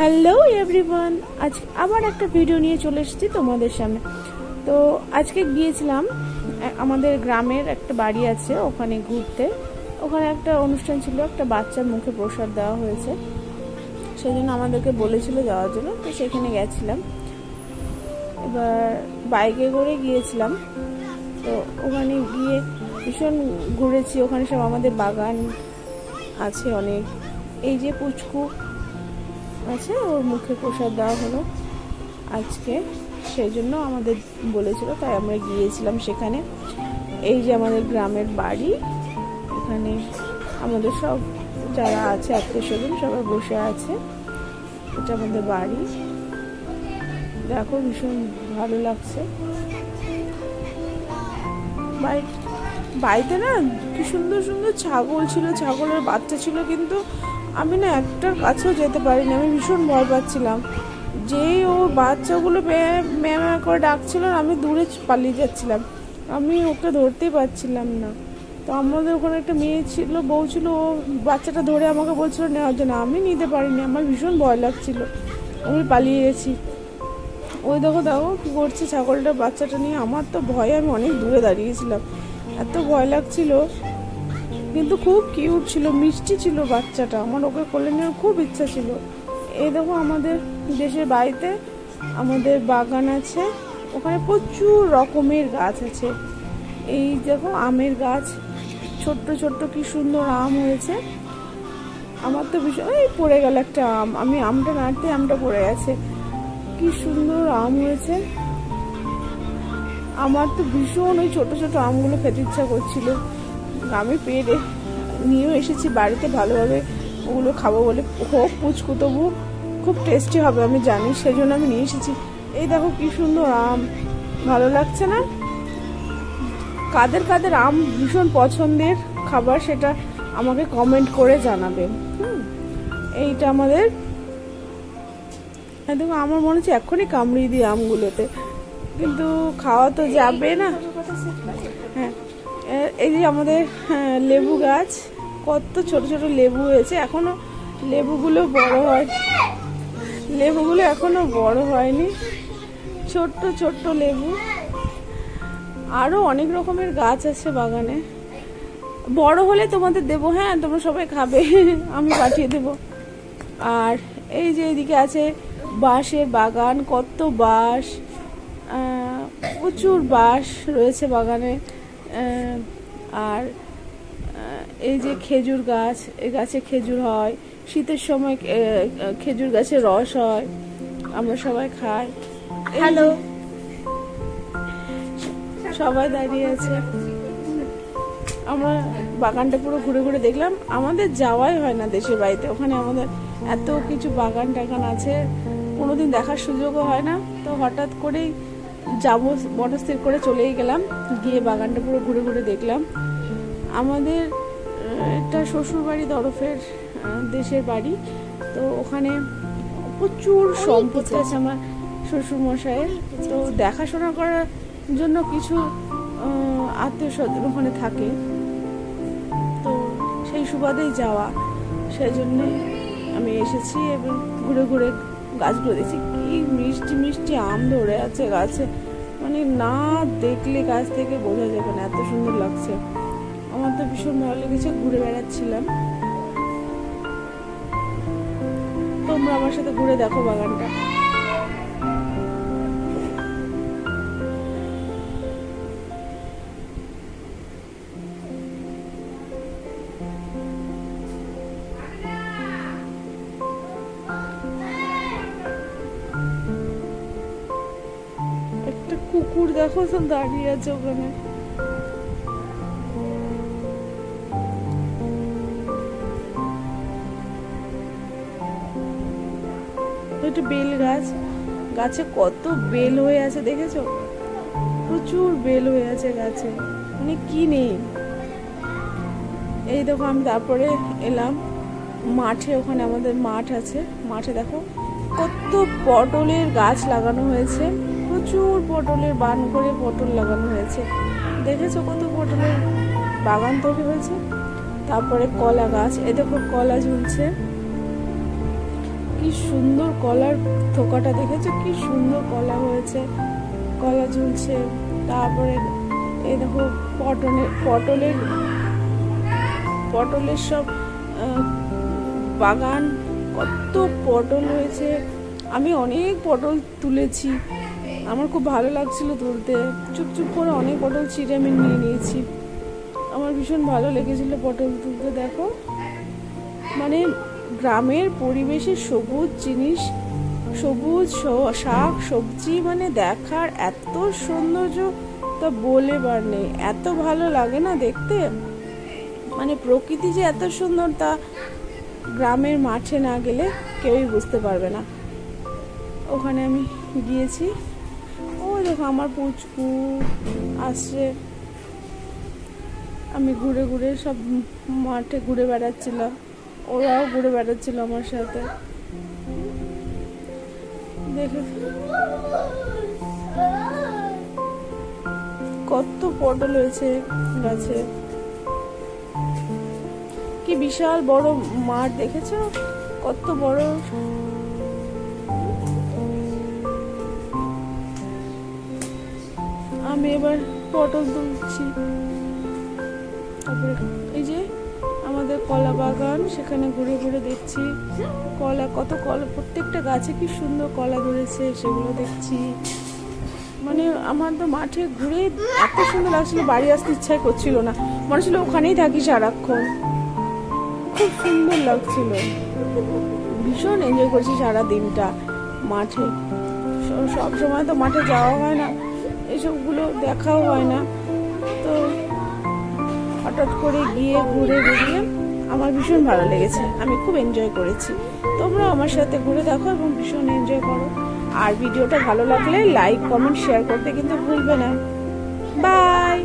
Hello everyone, আজ আবার একটা ভিডিও নিয়ে চলে এসেছি তোমাদের সামনে। তো আজকে গিয়েছিলাম আমাদের গ্রামের একটা বাড়ি আছে, ওখানে ঘুরতে। ওখানে একটা অনুষ্ঠান ছিল, একটা বাচ্চার মুখে প্রসাদ দেওয়া হয়েছে, সেই জন্য আমাদেরকে বলেছিল যাওয়ার জন্য। তো সেখানে গেছিলাম, এবার বাইকে করে গিয়েছিলাম। তো ওখানে গিয়ে ভীষণ ঘুরেছি। ওখানে সব আমাদের বাগান আছে অনেক। এই যে পুচকু আছে, ওর মুখে প্রসাদ দেওয়া হলো আজকে, সেই জন্য আমাদের বলেছিল, তাই আমরা গিয়েছিলাম সেখানে। এই যে আমাদের গ্রামের বাড়ি, এখানে আমাদের সব যারা আছে আত্মীয় স্বজন সবাই বসে আছে। এটা আমাদের বাড়ি, দেখো ভীষণ ভালো লাগছে। বাড়িতে না কি সুন্দর সুন্দর ছাগল ছিল, ছাগলের বাচ্চা ছিল, কিন্তু আমি না একটার কাছেও যেতে পারিনি। আমি ভীষণ ভয় পাচ্ছিলাম। যেই ও বাচ্চাগুলো ম্যাঁ করে ডাকছিল, আমি দূরে পালিয়ে যাচ্ছিলাম, আমি ওকে ধরতেই পারছিলাম না। তো আমাদের ওখানে একটা মেয়ে ছিল, বউ ছিল, ও বাচ্চাটা ধরে আমাকে বলছিল নেওয়ার জন্য, আমি নিতে পারিনি, আমার ভীষণ ভয় লাগছিল, আমি পালিয়ে গেছি। ওই দেখো দেখো কী করছে ছাগলটা বাচ্চাটা নিয়ে। আমার তো ভয়ে আমি অনেক দূরে দাঁড়িয়েছিলাম, এত ভয় লাগছিল। কিন্তু খুব কিউট ছিল, মিষ্টি ছিল বাচ্চাটা, আমার ওকে কোলে নেওয়ার খুব ইচ্ছা ছিল। এই দেখো আমাদের দেশের বাড়িতে আমাদের বাগান আছে, ওখানে প্রচুর রকমের গাছ আছে। এই দেখো আমের গাছ, ছোট্ট ছোট্ট কি সুন্দর আম হয়েছে। আমার তো ভীষণ, এই পড়ে গেল একটা আম, আমি আমটা নাড়তে আমটা পড়ে গেছে। কি সুন্দর আম হয়েছে। আমার তো ভীষণ ওই ছোট ছোট আমগুলো খেতে ইচ্ছা করছিল। আমি পেরে নিয়েও এসেছি বাড়িতে, ভালোভাবে ওগুলো খাবো বলে। হোক পুচকু, তবু খুব টেস্টি হবে আমি জানি, সেই জন্য আমি নিয়ে এসেছি। এই দেখো কি সুন্দর আম, ভালো লাগছে না? কাদের কাদের আম ভীষণ পছন্দের খাবার, সেটা আমাকে কমেন্ট করে জানাবেন। এইটা আমাদের, দেখো আমার মনে হচ্ছে এক্ষুনি কামড়িয়ে দিই আমগুলোতে, কিন্তু খাওয়া তো যাবে না। হ্যাঁ, এই যে আমাদের লেবু গাছ, কত ছোট ছোট লেবু হয়েছে, এখনো লেবুগুলো বড় হয়, লেবুগুলো এখনো বড় হয়নি, ছোট্ট ছোট্ট লেবু। আরো অনেক রকমের গাছ আছে বাগানে, বড় হলে তোমাদের দেবো। হ্যাঁ, তোমরা সবাই খাবে, আমি পাঠিয়ে দেবো। আর এই যে এইদিকে আছে বাঁশের বাগান, কত বাঁশ, প্রচুর বাঁশ রয়েছে বাগানে। আর এই যে খেজুর গাছ, এই গাছে খেজুর হয়, শীতের সময় খেজুর গাছের রস হয়, আমরা সবাই খাই। হ্যালো, সবাই দাঁড়িয়ে আছে। আমরা বাগানটা পুরো ঘুরে ঘুরে দেখলাম, আমাদের যাওয়াই হয় না দেশের বাড়িতে, ওখানে আমাদের এত কিছু বাগান টাগান আছে, কোনোদিন দেখার সুযোগও হয় না। তো হঠাৎ করেই যাবো মনস্থির করে চলেই গেলাম, গিয়ে বাগানটা পুরো ঘুরে ঘুরে দেখলাম। আমাদের একটা শ্বশুরবাড়ি তরফের দেশের বাড়ি, তো ওখানে প্রচুর সম্পত্তি আছে আমার শ্বশুরমশাইয়ের। তো দেখাশোনা করার জন্য কিছু আত্মীয় স্বজন ওখানে থাকে, তো সেই সুবাদেই যাওয়া, সেই জন্য আমি এসেছি এবং ঘুরে ঘুরে গাছগুলো দেখছি। কি মিষ্টি মিষ্টি আম ধরে আছে গাছে, মানে না দেখলে গাছ থেকে বোঝা যাবে না, এত সুন্দর লাগছে। আমার তো ভীষণ ভালো লেগেছে, ঘুরে বেড়াচ্ছিলাম। তোমরা আমার সাথে ঘুরে দেখো বাগানটা। একটা কুকুর দেখো তো দাঁড়িয়ে আছে ওখানে। একটা বেল গাছ, গাছে কত বেল হয়ে আছে দেখেছো, প্রচুর বেল হয়ে আছে গাছে, মানে কি নেই। এই দেখো আমি তারপরে এলাম মাঠে, ওখানে আমাদের মাঠ আছে, মাঠে দেখো কত পটলের গাছ লাগানো হয়েছে, প্রচুর পটলের বান করে পটল লাগানো হয়েছে, দেখেছো কত পটলের বাগান তৈরি হয়েছে। তারপরে কলা গাছ, এ দেখো কলা ঝুলছে, কি সুন্দর কলার থোকাটা দেখেছো, কি সুন্দর কলা হয়েছে, কলা ঝুলছে। তারপরে এই দেখো পটলের সব বাগান, কত পটল হয়েছে। আমি অনেক পটল তুলেছি, আমার খুব ভালো লাগছিল তুলতে। চুপচুপ করে অনেক পটল ছিঁড়ে আমি নিয়ে নিয়েছি। আমার ভীষণ ভালো লেগেছিল পটল তুলতে। দেখো মানে গ্রামের পরিবেশে সবুজ জিনিস, সবুজ শাক সবজি মানে দেখার এত সৌন্দর্য তা বলেবার নেই। এত ভালো লাগে না দেখতে, মানে প্রকৃতি যে এত সুন্দর তা গ্রামের মাঠে না গেলে কেউই বুঝতে পারবে না। ওখানে আমি গিয়েছি, ও দেখো আমার পুচকু আসছে। আমি ঘুরে ঘুরে সব মাঠে ঘুরে বেড়াচ্ছিলাম, ওরাও ঘুরে বেড়াচ্ছিল আমার সাথে। দেখে কত পটল হয়েছে গাছে, কি বিশাল বড় মাঠ দেখেছো, কত বড়। আমি এবার পটল তুলছি। তারপরে এই যে আমাদের কলা বাগান, সেখানে ঘুরে ঘুরে দেখছি কলা, কত কলা, প্রত্যেকটা গাছে কি সুন্দর কলা ধরেছে সেগুলো দেখছি। মানে আমার তো মাঠে ঘুরে এত সুন্দর লাগছিল, বাড়ি আসতে ইচ্ছাই করছিল না, মনে ছিল ওখানেই থাকি সারাক্ষণ। খুব সুন্দর লাগছিল, ভীষণ এনজয় করছি সারা দিনটা মাঠে। সব সময় তো মাঠে যাওয়া হয় না, এসবগুলো দেখাও হয় না, তো হঠাৎ করে গিয়ে ঘুরে বেরিয়ে আমার ভীষণ ভালো লেগেছে, আমি খুব এনজয় করেছি। তোমরা আমার সাথে ঘুরে দেখো এবং ভীষণ এনজয় করো। আর ভিডিওটা ভালো লাগলে লাইক কমেন্ট শেয়ার করতে কিন্তু ভুলবে না। বাই।